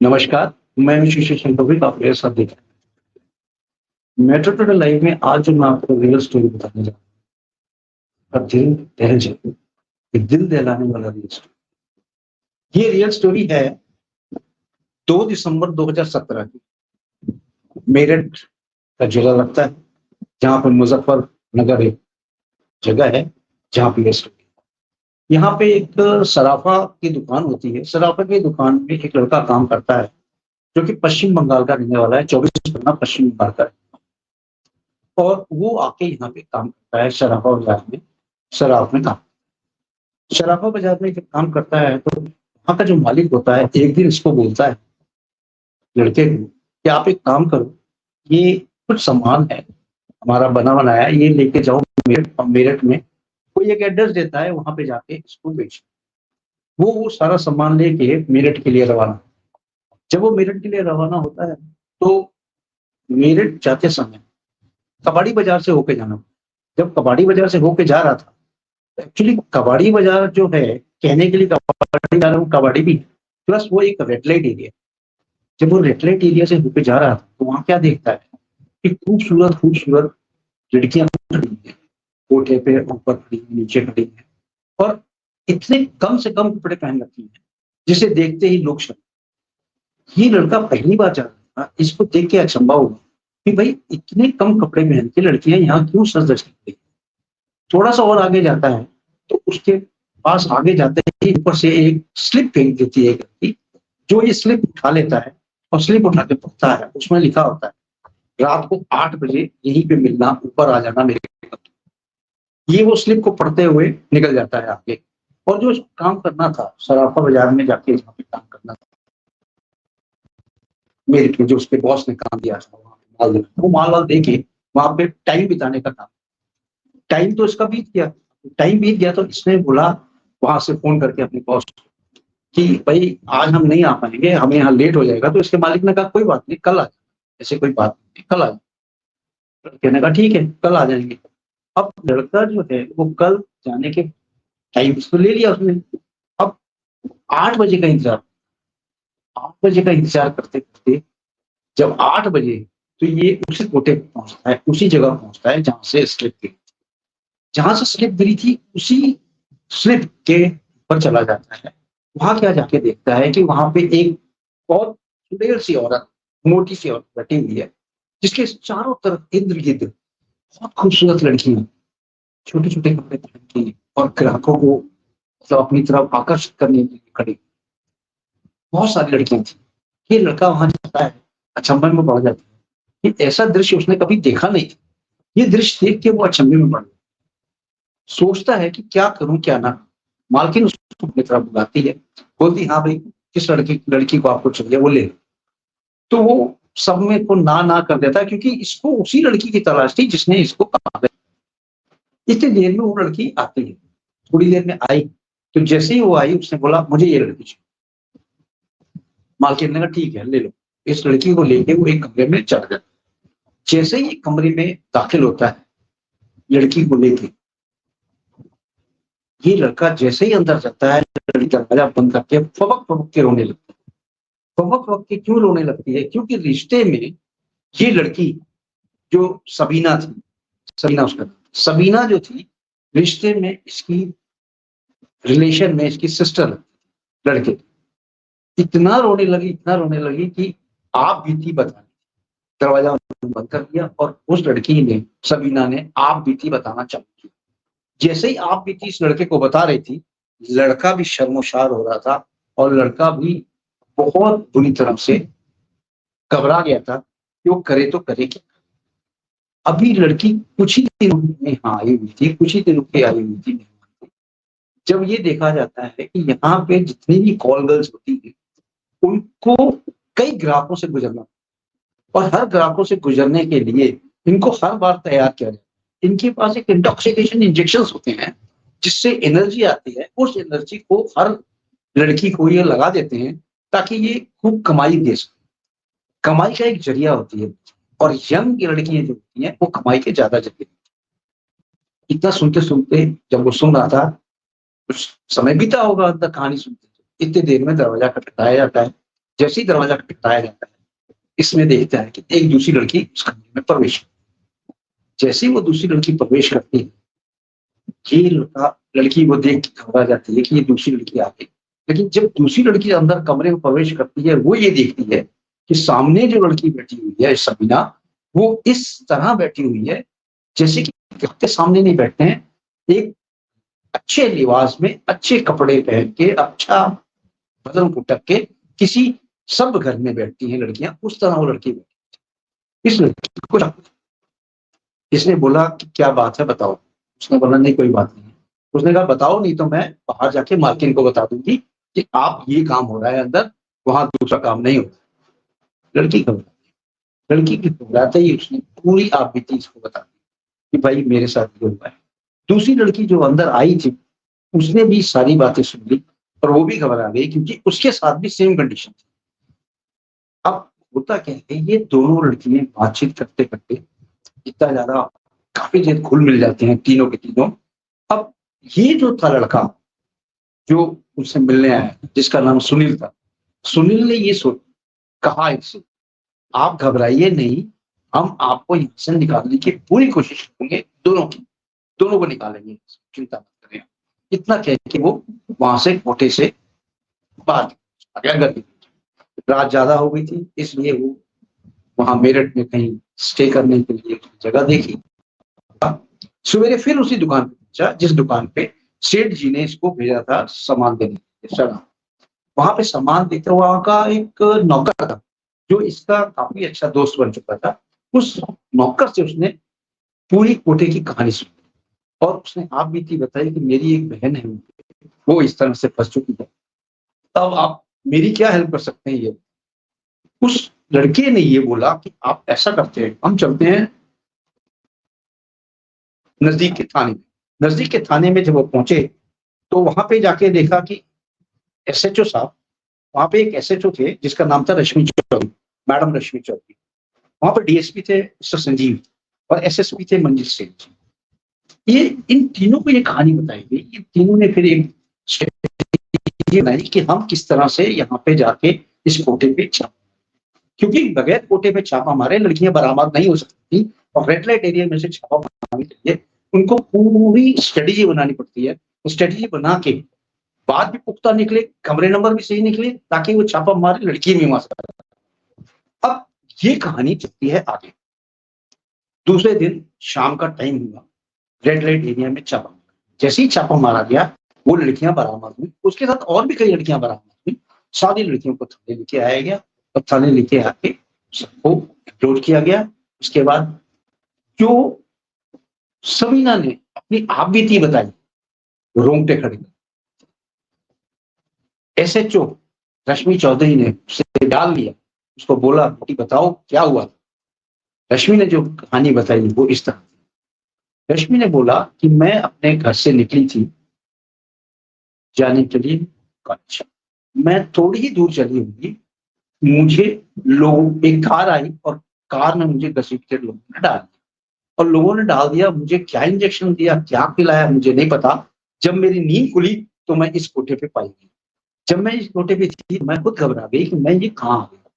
नमस्कार, मैं शिशिर शंकर आप मेरे साथ देख मेट्रो टू लाइव में आज जो मैं आपको रियल स्टोरी बताने जा रहा हूँ, दिल दहल जाए, ये दिल दहलाने वाला रियल स्टोरी। ये रियल स्टोरी है 2 दिसंबर 2017 की। मेरठ का जिला लगता है, जहाँ पर मुजफ्फरनगर एक जगह है जहाँ पे ये स्टोरी। यहाँ पे एक सराफा की दुकान होती है। सराफा की दुकान में एक लड़का काम करता है जो कि पश्चिम बंगाल का रहने वाला है, 24 परगना पश्चिम बंगाल का। और वो आके यहाँ पे काम करता है सराफा बाजार में। शराब में काम शराफा बाजार में जब काम करता है तो वहाँ का जो मालिक होता है एक दिन इसको बोलता है, लड़के को, कि आप एक काम करो, ये कुछ सामान है हमारा बना बनाया, ये लेके जाओ मेरठ। मेरठ में कोई एक एड्रेस देता है, वहां पे जाके इसको बेच। वो सारा सामान लेके मेरठ के लिए रवाना। जब वो मेरठ के लिए रवाना होता है तो मेरठ जाते समय कबाड़ी बाजार से होके जाना। जब कबाड़ी बाजार से होके जा रहा था, एक्चुअली कबाड़ी बाजार जो है, कहने के लिए कबाड़ी बाजार वो कबाड़ी भी प्लस वो एक रेड लाइट एरिया। जब वो रेड लाइट एरिया से होकर जा रहा था तो वहां क्या देखता है कि खूबसूरत खूबसूरत लड़कियां खड़ी हैं, कोठे पे ऊपर खड़ी है, नीचे खड़ी है, और इतने कम से कम कपड़े पहन रखी है जिसे देखते ही लोग ये लड़का पहली बार जा रहा था। इसको देख के अचंभा हुआ कि भाई इतने कम कपड़े पहन के लड़कियां यहाँ क्यों सज धज के। थोड़ा सा और आगे जाता है तो उसके पास आगे जाते ही ऊपर से एक स्लिप फेंक देती है एक लड़की। जो ये स्लिप उठा लेता है और स्लिप उठा के पढ़ता है, उसमें लिखा होता है, रात को 8 बजे यहीं पे मिलना, ऊपर आ जाना मेरे। ये वो स्लिप को पढ़ते हुए निकल जाता है आगे। और जो काम करना था सराफा बाजार में जाके, जहाँ पे काम करना था मेरे, जो उसके बॉस ने काम दिया था वहां पे माल देना, वो माल वाल दे के वहां पे टाइम बिताने का काम। टाइम तो इसका बीत गया। टाइम बीत गया तो इसने बोला वहां से फोन करके अपने बॉस कि भाई आज हम नहीं आ पाएंगे, हमें यहाँ लेट हो जाएगा। तो इसके मालिक ने कहा कोई बात नहीं, कल आ जाए, ऐसे कोई बात नहीं, कल आ जाए। कहने का ठीक है, कल आ जाएंगे। अब लड़का जो है वो कल जाने के टाइम तो ले लिया उसने। अब 8 बजे का इंतजार, 8 बजे का इंतजार करते करते जब 8 बजे, तो ये उसी कोटे पे पहुंचता है, उसी जगह पहुंचता है जहां से स्लिप गिरी, जहां से स्लिप गिरी थी उसी स्लिप के ऊपर चला जाता है। वहां क्या जाके देखता है कि वहां पे एक बहुत सुंदर सी औरत, मोटी सी औरत बैठी हुई है, जिसके चारों तरफ इर्द गिर्द बहुत खूबसूरत लड़कियां छोटे छोटे कपड़े पहन के और ग्राहकों को मतलब अपनी तरफ आकर्षित करने के लिए खड़ी बहुत सारी लड़कियां थी। ये लड़का वहां जाता है, अचंभे में पड़ जाता है कि ऐसा दृश्य उसने कभी देखा नहीं। ये दृश्य देख के वो अचंभे में पड़, सोचता है कि क्या करूं क्या ना। मालकिन उसको अपनी तरफ बुलाती है, बोलती हाँ भाई किस लड़की लड़की को आपको चाहिए वो ले। तो वो सब में को ना ना कर देता है, क्योंकि इसको उसी लड़की की तलाश थी जिसने इसको कहा। इतनी देर में वो लड़की आती है, थोड़ी देर में आई, तो जैसे ही वो आई उसने बोला मुझे ये लड़की चाहिए। मालकिन ने कहा ठीक है ले लो। इस लड़की को लेके वो एक कमरे में चढ़ गया। जैसे ही कमरे में दाखिल होता है लड़की को लेके, ये लड़का जैसे ही अंदर जाता है लड़की दरवाजा बंद करके फबक फबक के रोने लगती है। फबक फबक के क्यों रोने लगती है? क्योंकि रिश्ते में ये लड़की जो सबीना थी, सबीना उसका, सबीना जो थी रिश्ते में इसकी रिलेशन में इसकी सिस्टर लड़के, इतना रोने लगी, इतना रोने लगी कि आप बीती बताने, दरवाजा बंद कर दिया और उस लड़की ने, सबीना ने आप बीती बताना चालू किया। जैसे ही आप बीती इस लड़के को बता रही थी, लड़का भी शर्मोशार हो रहा था और लड़का भी बहुत बुरी तरह से घबरा गया था कि वो करे तो करे क्या। अभी लड़की कुछ ही दिनों में हाँ आई हुई थी, कुछ ही दिनों की आई हुई थी। जब ये देखा जाता है कि यहाँ पे जितनी भी कॉल गर्ल्स होती है उनको कई ग्राहकों से गुजरना, और हर ग्राहकों से गुजरने के लिए इनको हर बार तैयार किया जाए। इनके पास एक इंटॉक्सिकेशन इंजेक्शन होते हैं जिससे एनर्जी आती है, उस एनर्जी को हर लड़की को ये लगा देते हैं ताकि ये खूब कमाई दे सके। कमाई का एक जरिया होती है, और यंग लड़कियां जो होती हैं वो कमाई के ज्यादा जरिए। इतना सुनते सुनते जब वो सुन रहा था, कुछ समय बीता होगा अंदर कहानी सुनते, इतने देर में दरवाजा खटखटाया जाता है। जैसे ही दरवाजा खटखटाया जाता है, इसमें देखता है कि एक दूसरी लड़की उस कमरे में प्रवेश करती है। जैसे ही वो दूसरी लड़की प्रवेश करती है, ये लड़की वो देख के घबरा जाती है कि ये दूसरी लड़की आ गई। लेकिन जब दूसरी लड़की अंदर कमरे में प्रवेश करती है, वो ये देखती है कि सामने जो लड़की बैठी हुई है सबीना, वो इस तरह बैठी हुई है जैसे कि घर के सामने नहीं बैठते हैं, एक अच्छे लिबास में, अच्छे कपड़े पहन के, अच्छा बदन को ढक के, किसी सब घर में बैठती हैं लड़कियां, उस तरह वो लड़की बैठी। इस लड़की को इसने बोला कि क्या बात है, बताओ। उसने बोला नहीं कोई बात नहीं है। उसने कहा बताओ, नहीं तो मैं बाहर जाके मालकिन को बता दूंगी कि आप ये काम हो रहा है अंदर, वहां दूसरा काम नहीं होता। लड़की घबराती, लड़की की घबराते ही उसने पूरी आप बीती इसको बता दी कि भाई मेरे साथ ये हुआ है। दूसरी लड़की जो अंदर आई थी, उसने भी सारी बातें सुन ली और वो भी घबरा गई, क्योंकि उसके साथ भी सेम कंडीशन थी। अब होता क्या है, ये दोनों लड़कियां बातचीत करते करते इतना ज्यादा काफी देर घुल मिल जाते हैं तीनों के तीनों। अब ये जो था लड़का जो उनसे मिलने आया, जिसका नाम सुनील था, सुनील ने ये सोच कहा इससे, आप घबराइए नहीं, हम आपको यहाँ से निकालने की पूरी कोशिश करेंगे, दोनों को निकालेंगे, चिंता मत करें। इतना कह के वो वहां से कोठे से बाहर आ गया। घर रात ज्यादा हो गई थी, इसलिए वो वहां मेरठ में कहीं स्टे करने के लिए जगह देखी। सवेरे फिर उसी दुकान पे पहुंचा जिस दुकान पे सेठ जी ने इसको भेजा था सामान देने के लिए। चला वहां पे सामान देते, वहां का एक नौकर था जो इसका काफी अच्छा दोस्त बन चुका था। उस नौकर से उसने पूरी कोठे की कहानी सुनी और उसने आप बीती बताई कि मेरी एक बहन है, वो इस तरह से फंस चुकी है, तब आप मेरी क्या हेल्प कर सकते हैं। ये उस लड़के ने ये बोला कि आप ऐसा करते हैं, हम चलते हैं नजदीक के थाने में। नजदीक के थाने में जब वो पहुंचे तो वहां पे जाके देखा कि एसएचओ साहब, वहां पे एक एसएचओ थे जिसका नाम था रश्मि चौधरी, मैडम रश्मि चौधरी। वहां पर डीएसपी थे मिस्टर संजीव और एसएसपी थे मंजिल सिंह जी। ये इन तीनों को ये कहानी बताई गई। ये तीनों ने फिर एक स्ट्रेटेजी बनाई कि हम किस तरह से यहाँ पे जाके इस कोटे पे छापा, क्योंकि बगैर कोटे पे छापा मारे लड़कियां बरामद नहीं हो सकती थी और रेड लाइट एरिया में से छापा मारने के लिए उनको पूरी स्ट्रेटेजी बनानी पड़ती है। स्ट्रेटेजी बना के बात भी पुख्ता निकले, कमरे नंबर भी सही निकले, ताकि वो छापा मारे लड़की भी मार सके। अब ये कहानी चलती है आगे। दूसरे दिन शाम का टाइम हुआ, रेड लाइट एरिया में छापा, जैसे ही छापा मारा गया वो लड़कियां बरामद हुई, उसके साथ और भी कई लड़कियां बरामद हुई। सारी लड़कियों को थाने लेके आया गया और थाने लेके आके सबको अपलोड किया गया। उसके बाद जो सबीना ने अपनी आप बीती बताई, रोंगटे खड़े, एसएचओ रश्मि चौधरी ने उसे डाल लिया, उसको बोला बेटी बताओ क्या हुआ। रश्मि ने जो कहानी बताई वो इस तरह, रश्मि ने बोला कि मैं अपने घर से निकली थी जाने के लिए कॉलेज। मैं थोड़ी ही दूर चली होगी, मुझे लोग एक कार आई और कार में मुझे घसीट के लोगों ने डाल दिया, और लोगों ने डाल दिया, मुझे क्या इंजेक्शन दिया क्या पिलाया मुझे नहीं पता। जब मेरी नींद खुली तो मैं इस कोठे पे पाई गई। जब मैं इस कोठे पे थी मैं खुद घबरा गई कि मैं ये कहाँ आ गया।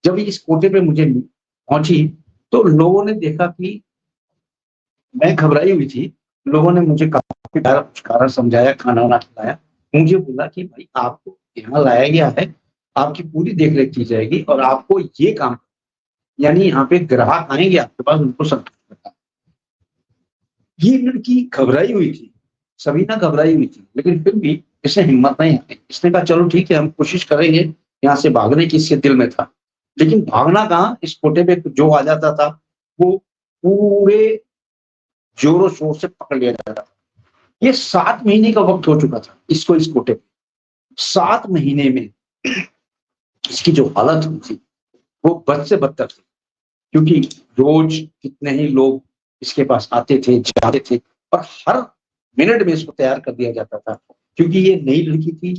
जब इस कोठे पे मुझे पहुंची तो लोगों ने देखा कि मैं घबराई हुई थी। लोगों ने मुझे काफी कारण समझाया, खाना वाना खिलाया, मुझे बोला कि भाई आपको यहाँ लाया गया है, आपकी पूरी देख रेख की जाएगी और आपको ये काम, यानी यहाँ पे ग्राहक आएंगे आपके पास, उनको संतुष्ट करना। ये लड़की घबराई हुई थी, सबीना घबराई हुई थी, लेकिन फिर भी इसने हिम्मत नहीं हारी। इसने कहा चलो ठीक है हम कोशिश करेंगे यहाँ से भागने की, इसके दिल में था। लेकिन भागना कहाँ, इस कोठे पे जो आ जाता था वो पूरे जोरों शोर से पकड़ लिया जाता था। ये 7 महीने का वक्त हो चुका था इसको इस कोटे पे। 7 महीने में इसकी जो हालत हुई थी वो बद से बदतर थी, क्योंकि रोज कितने ही लोग इसके पास आते थे जाते थे और हर मिनट में इसको तैयार कर दिया जाता था। क्योंकि ये नई लड़की थी,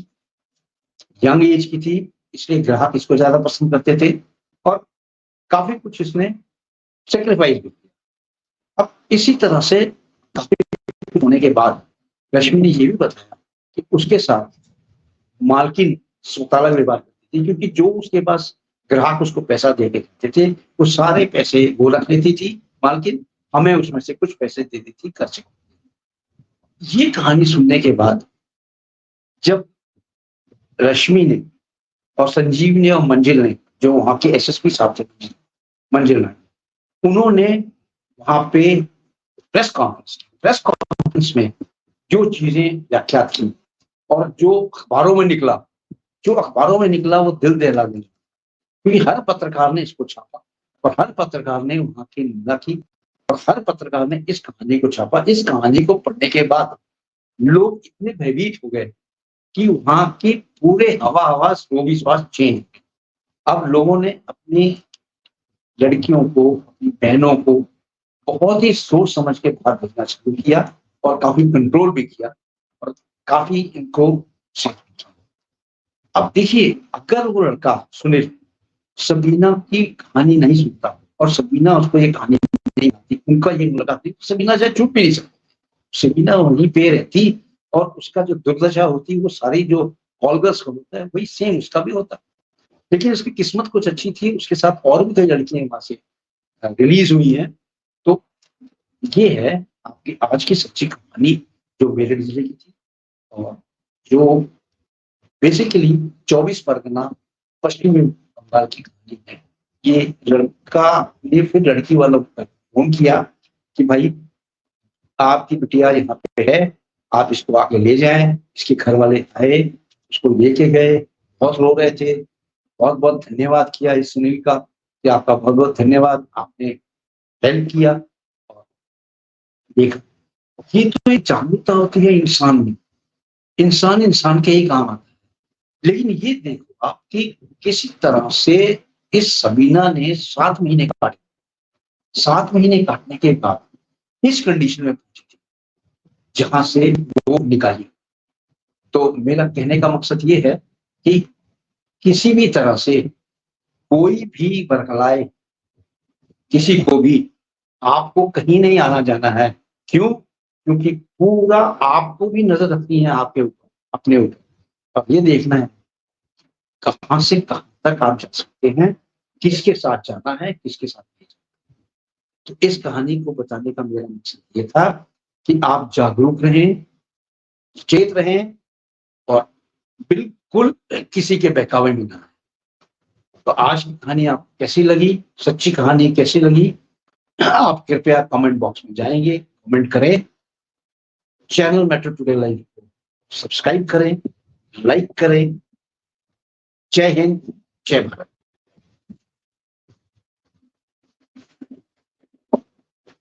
यंग एज की थी, इसलिए ग्राहक इसको ज्यादा पसंद करते थे और काफी कुछ इसने सेक्रीफाइस भी किया। अब इसी तरह से काफी होने के बाद रश्मि ने ये भी बताया कि उसके साथ मालकिन स्वताला व्यवहार करती थी, थी, क्योंकि जो उसके पास ग्राहक उसको पैसा दे के देते थे, वो सारे पैसे वो रख लेती थी मालकिन, हमें उसमें से कुछ पैसे दे देती थी खर्च। ये कहानी सुनने के बाद जब रश्मि ने और संजीव ने और मंजिल ने, जो वहां के एसएसपी साहब थे मंजिल में, उन्होंने वहां पे प्रेस कॉन्फ्रेंस में जो चीजें व्याख्या की और जो अखबारों में निकला वो दिल दहला गया, क्योंकि हर पत्रकार ने इसको छापा और हर पत्रकार ने वहां की निंदा की और हर पत्रकार ने इस कहानी को छापा। इस कहानी को पढ़ने के बाद लोग इतने भयभीत हो गए कि वहां की पूरे हवा हवास विश्वास चेंज। अब लोगों ने अपनी लड़कियों को, अपनी बहनों को बहुत ही सोच समझ के बाहर भेजना शुरू किया और काफी कंट्रोल भी किया और काफी इनको समझा। अब देखिए, अगर वो लड़का सुनील सबीना की कहानी नहीं सुनता और सबीना उसको ये कहानी नहीं आती, उनका ये मुलाकात थी, सबीना शायद छूट भी नहीं सकती। सबीना वहीं पे रहती और उसका जो दुर्दशा होती, वो सारी जो वॉल्गर्स होता है वही सेम उसका भी होता। लेकिन उसकी किस्मत कुछ अच्छी थी, उसके साथ और भी कई लड़कियां वहां से रिलीज हुई हैं। तो ये है आपकी आज की सच्ची कहानी जो मेरे जिले की थी, और जो बेसिकली 24 परगना पश्चिमी बंगाल की कहानी है। ये लड़का ने फिर लड़की वालों को फोन किया कि भाई आपकी बिटिया यहाँ पे है, आप इसको आके ले जाएं। इसके घर वाले आए, उसको लेके गए, बहुत रो रहे थे, बहुत बहुत धन्यवाद किया इस सुनील का कि आपका बहुत बहुत धन्यवाद, आपने हेल्प किया। और देखा, ये तो एक जागरूकता होती है इंसान में, इंसान के ही काम आता है। लेकिन ये देखो आपकी किसी तरह से इस सबीना ने 7 महीने काटे, 7 महीने काटने के बाद इस कंडीशन में पहुंची थी जहां से वो निकाली। तो मेरा कहने का मकसद ये है कि किसी भी तरह से कोई भी बरगलाए किसी को भी, आपको कहीं नहीं आना जाना है। क्यों? क्योंकि पूरा आपको भी नजर रखनी है आपके ऊपर, अपने ऊपर। अब ये देखना है कहां से कहां तक आप जा सकते हैं, किसके साथ जाना है, किसके साथ नहीं जाना। तो इस कहानी को बताने का मेरा मकसद ये था कि आप जागरूक रहें, सचेत रहें और बिल्कुल किसी के बहकावे में ना आए। तो आज की कहानी आपको कैसी लगी, सच्ची कहानी कैसी लगी, आप कृपया कमेंट बॉक्स में जाएंगे, कमेंट करें। चैनल मेट्रो टुडे लाइव को सब्सक्राइब करें, लाइक करें। जय हिंद, जय भारत।